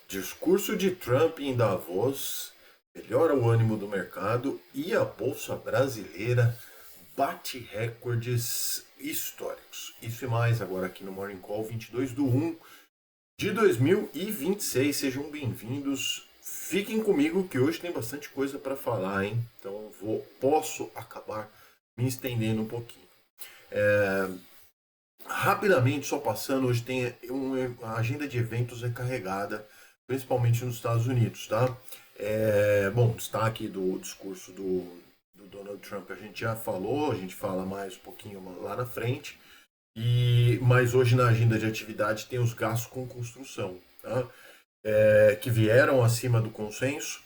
Discurso de Trump em Davos melhora o ânimo do mercado e a Bolsa Brasileira bate recordes históricos. Isso e mais agora aqui no Morning Call 22/1 de 2026. Sejam bem-vindos. Fiquem comigo que hoje tem bastante coisa para falar, hein? Então posso acabar me estendendo um pouquinho. Rapidamente, só passando, hoje tem a agenda de eventos recarregada, principalmente nos Estados Unidos, tá? Bom, destaque do discurso do Donald Trump a gente já falou, a gente fala mais um pouquinho lá na frente, mas hoje na agenda de atividade tem os gastos com construção, tá? Que vieram acima do consenso,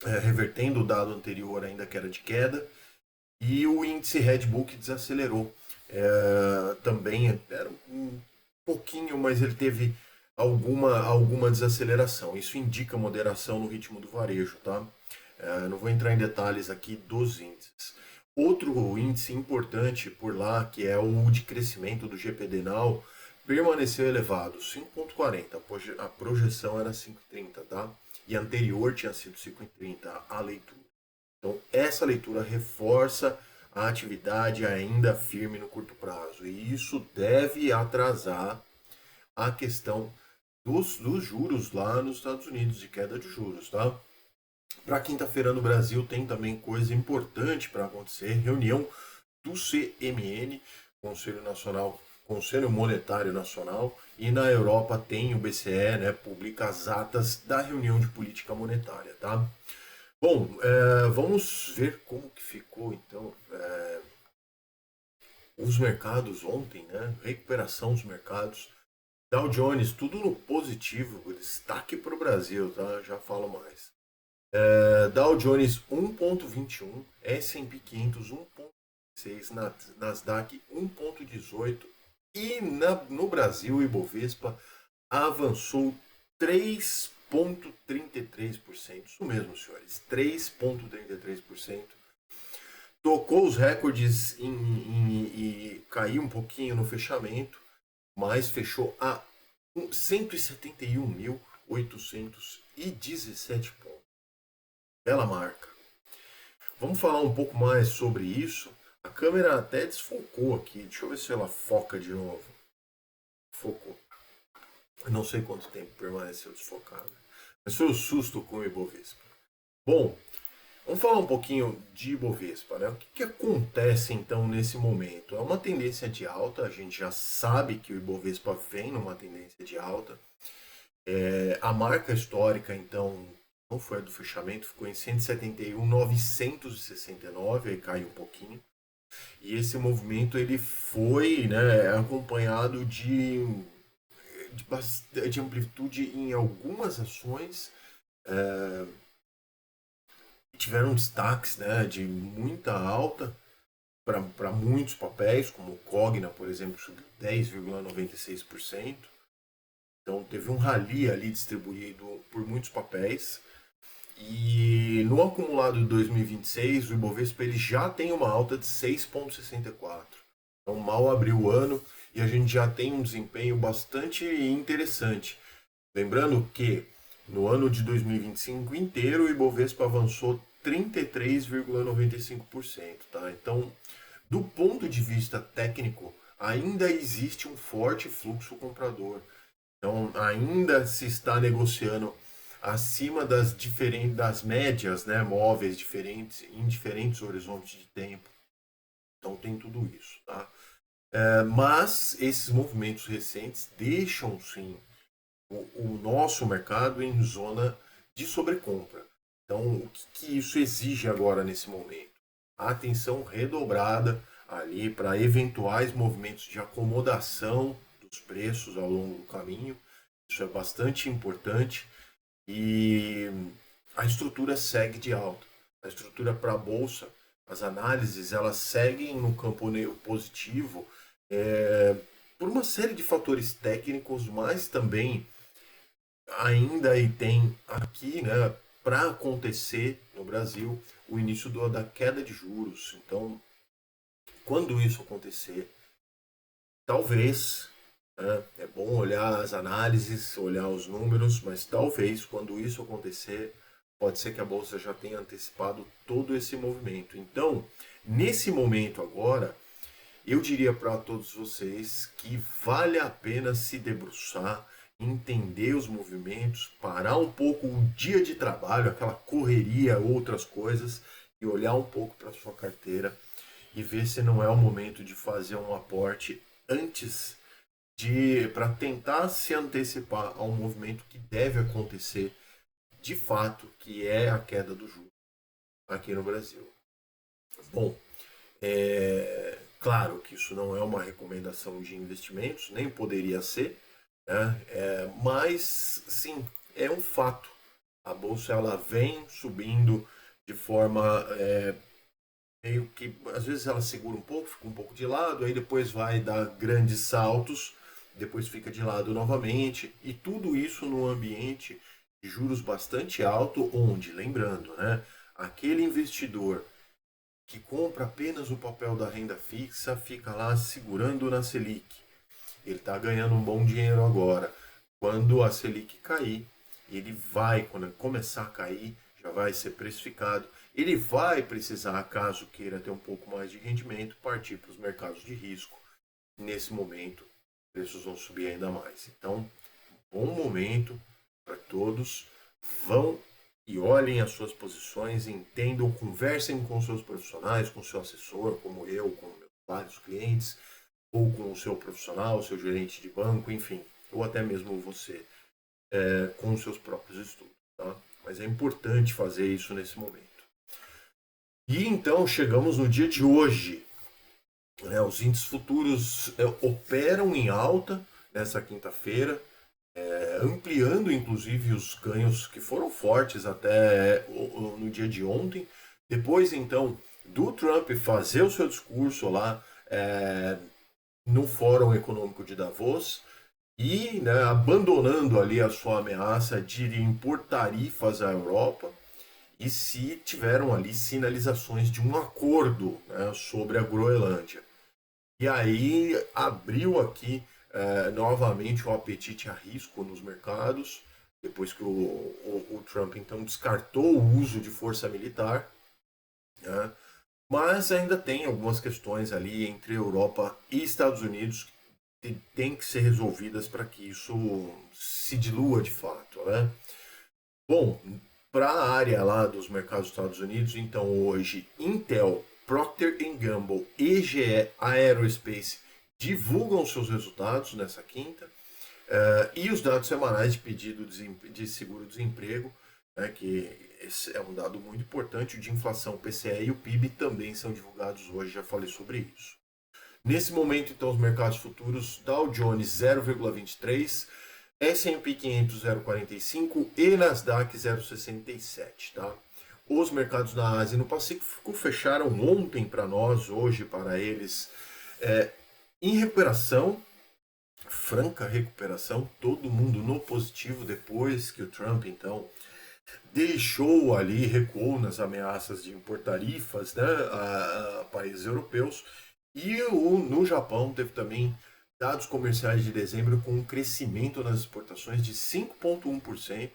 revertendo o dado anterior ainda que era de queda, e o índice Redbook que desacelerou. Também era um pouquinho, mas ele teve alguma desaceleração. Isso indica moderação no ritmo do varejo, tá? Não vou entrar em detalhes aqui dos índices. Outro índice importante por lá, que é o de crescimento do GPD Now, permaneceu elevado, 5,40. A projeção era 5,30, tá? E a anterior tinha sido 5,30 a leitura. Então, essa leitura reforça a atividade ainda firme no curto prazo. E isso deve atrasar a questão dos juros lá nos Estados Unidos, de queda de juros, tá? Para quinta-feira no Brasil tem também coisa importante para acontecer, reunião do CMN, Conselho Monetário Nacional, e na Europa tem o BCE, né, publica as atas da reunião de política monetária, tá? Bom, vamos ver como que ficou então os mercados ontem, né? Recuperação dos mercados. Dow Jones, tudo no positivo, destaque para o Brasil, tá? Já falo mais. Dow Jones 1,21, S&P 500 1,6, Nasdaq 1,18 e no Brasil o Ibovespa avançou 3,33%. Isso mesmo, senhores, 3,33%. Tocou os recordes e caiu um pouquinho no fechamento, mas fechou a 171.817 pontos. Bela marca. Vamos falar um pouco mais sobre isso. A câmera até desfocou aqui. Deixa eu ver se ela foca de novo. Focou. Eu não sei quanto tempo permaneceu desfocada. Mas foi um susto com o Ibovespa. Bom, vamos falar um pouquinho de Ibovespa, né? O que acontece então nesse momento? É uma tendência de alta, a gente já sabe que o Ibovespa vem numa tendência de alta. A marca histórica, então, não foi a do fechamento, ficou em 171.969, aí caiu um pouquinho. E esse movimento ele foi, né, acompanhado de amplitude em algumas ações. Tiveram destaques, né, de muita alta para muitos papéis, como o Cogna, por exemplo, subiu 10,96%. Então teve um rally ali distribuído por muitos papéis. E no acumulado de 2026, o Ibovespa ele já tem uma alta de 6,64%. Então mal abriu o ano e a gente já tem um desempenho bastante interessante. Lembrando que no ano de 2025 inteiro o Ibovespa avançou 33,95%, tá? Então, do ponto de vista técnico, ainda existe um forte fluxo comprador. Então, ainda se está negociando acima das médias, né, móveis diferentes, em diferentes horizontes de tempo. Então, tem tudo isso, tá? Mas esses movimentos recentes deixam, sim, o nosso mercado em zona de sobrecompra. Então, o que isso exige agora nesse momento? A atenção redobrada ali para eventuais movimentos de acomodação dos preços ao longo do caminho. Isso é bastante importante e a estrutura segue de alta. A estrutura para a bolsa, as análises, elas seguem no campo positivo por uma série de fatores técnicos, mas também ainda tem aqui, né, para acontecer no Brasil o início da queda de juros. Então, quando isso acontecer, talvez, né, é bom olhar as análises, olhar os números, mas talvez quando isso acontecer, pode ser que a bolsa já tenha antecipado todo esse movimento. Então, nesse momento agora, eu diria para todos vocês que vale a pena se debruçar, entender os movimentos, parar um pouco o dia de trabalho, aquela correria, outras coisas, e olhar um pouco para sua carteira e ver se não é o momento de fazer um aporte antes para tentar se antecipar a um movimento que deve acontecer de fato, que é a queda do juro aqui no Brasil. Bom, claro que isso não é uma recomendação de investimentos, nem poderia ser, né? Mas sim, é um fato. A bolsa ela vem subindo de forma meio que às vezes ela segura um pouco, fica um pouco de lado, aí depois vai dar grandes saltos, depois fica de lado novamente, e tudo isso num ambiente de juros bastante alto, onde, lembrando, né, aquele investidor que compra apenas o papel da renda fixa fica lá segurando na Selic. Ele está ganhando um bom dinheiro agora. Quando a Selic cair, ele vai, quando começar a cair, já vai ser precificado. Ele vai precisar, caso queira ter um pouco mais de rendimento, partir para os mercados de risco. Nesse momento, os preços vão subir ainda mais. Então, bom momento para todos. Vão e olhem as suas posições, entendam, conversem com seus profissionais, com seu assessor, como eu, com meus vários clientes, ou com o seu profissional, o seu gerente de banco, enfim, ou até mesmo você, com os seus próprios estudos. Tá? Mas é importante fazer isso nesse momento. E então chegamos no dia de hoje. Os índices futuros operam em alta nessa quinta-feira, ampliando inclusive os ganhos que foram fortes até no dia de ontem. Depois então do Trump fazer o seu discurso lá no Fórum Econômico de Davos e, né, abandonando ali a sua ameaça de impor tarifas à Europa, e se tiveram ali sinalizações de um acordo, né, sobre a Groenlândia. E aí abriu aqui novamente o apetite a risco nos mercados, depois que o Trump então descartou o uso de força militar, né? Mas ainda tem algumas questões ali entre Europa e Estados Unidos que tem que ser resolvidas para que isso se dilua de fato, né? Bom, para a área lá dos mercados dos Estados Unidos, então hoje Intel, Procter Gamble e GE Aerospace divulgam seus resultados nessa quinta, e os dados semanais de pedido de seguro-desemprego, né, que esse é um dado muito importante, o de inflação, o PCE e o PIB também são divulgados hoje, já falei sobre isso. Nesse momento, então, os mercados futuros, Dow Jones 0,23, S&P 500 0,45 e Nasdaq 0,67, tá? Os mercados na Ásia e no Pacífico fecharam ontem para nós, hoje para eles, em recuperação, franca recuperação, todo mundo no positivo depois que o Trump, então, deixou ali, recuou nas ameaças de impor tarifas, né, a países europeus. E no Japão teve também dados comerciais de dezembro com um crescimento nas exportações de 5,1%.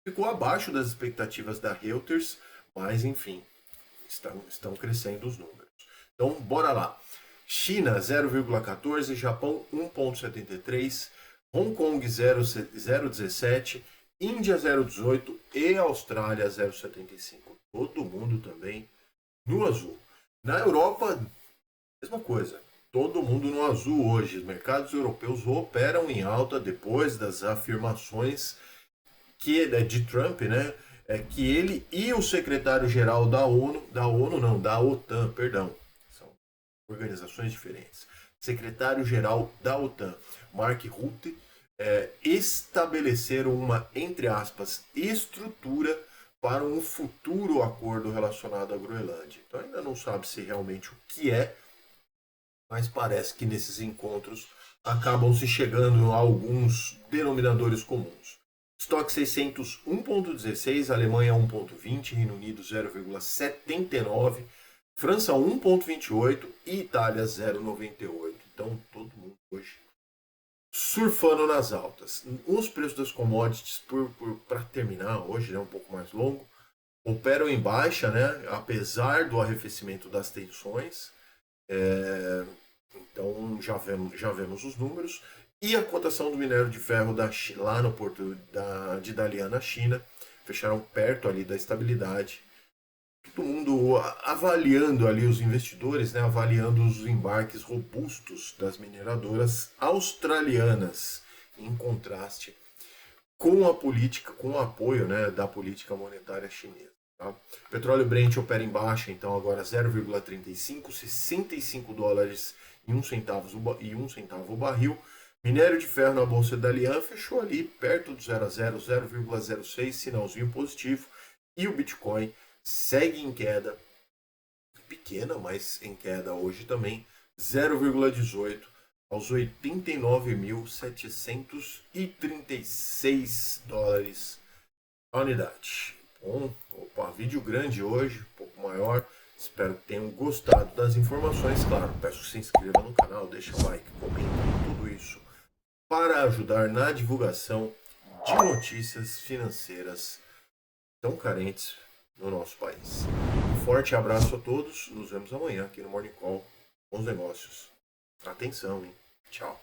Ficou abaixo das expectativas da Reuters, mas enfim, estão crescendo os números. Então, bora lá. China 0,14, Japão 1,73, Hong Kong 0,17, Índia 0,18 e Austrália 0,75. Todo mundo também no azul. Na Europa, mesma coisa. Todo mundo no azul hoje. Os mercados europeus operam em alta depois das afirmações de Trump, né? Que ele e o secretário-geral da OTAN, perdão, são organizações diferentes. Secretário-geral da OTAN, Mark Rutte, estabeleceram uma, entre aspas, estrutura para um futuro acordo relacionado à Groenlândia. Então ainda não sabe se realmente o que é, mas parece que nesses encontros acabam se chegando a alguns denominadores comuns. Estoque 600 1,16, Alemanha 1,20, Reino Unido 0,79, França 1,28 e Itália 0,98. Então todo mundo hoje surfando nas altas. Os preços das commodities, para terminar hoje, é um pouco mais longo, operam em baixa, né? Apesar do arrefecimento das tensões. Então já vemos os números. E a cotação do minério de ferro lá no porto de Dalian, na China, fecharam perto ali da estabilidade. Todo mundo avaliando ali, os investidores, né, avaliando os embarques robustos das mineradoras australianas, em contraste com a política, com o apoio, né, da política monetária chinesa. Tá? Petróleo Brent opera em baixa, então agora 0,35, 65 dólares e 1 centavo o barril. Minério de ferro na bolsa de Dalian fechou ali perto do 0 a 0, 0,06, sinalzinho positivo. E o Bitcoin segue em queda, pequena, mas em queda hoje também, 0,18 aos 89.736 dólares a unidade. Bom, vídeo grande hoje, um pouco maior. Espero que tenham gostado das informações. Claro, peço que se inscreva no canal, deixa like, comenta, tudo isso para ajudar na divulgação de notícias financeiras tão carentes no nosso país. Um forte abraço a todos. Nos vemos amanhã aqui no Morning Call. Bons negócios. Atenção, hein? Tchau.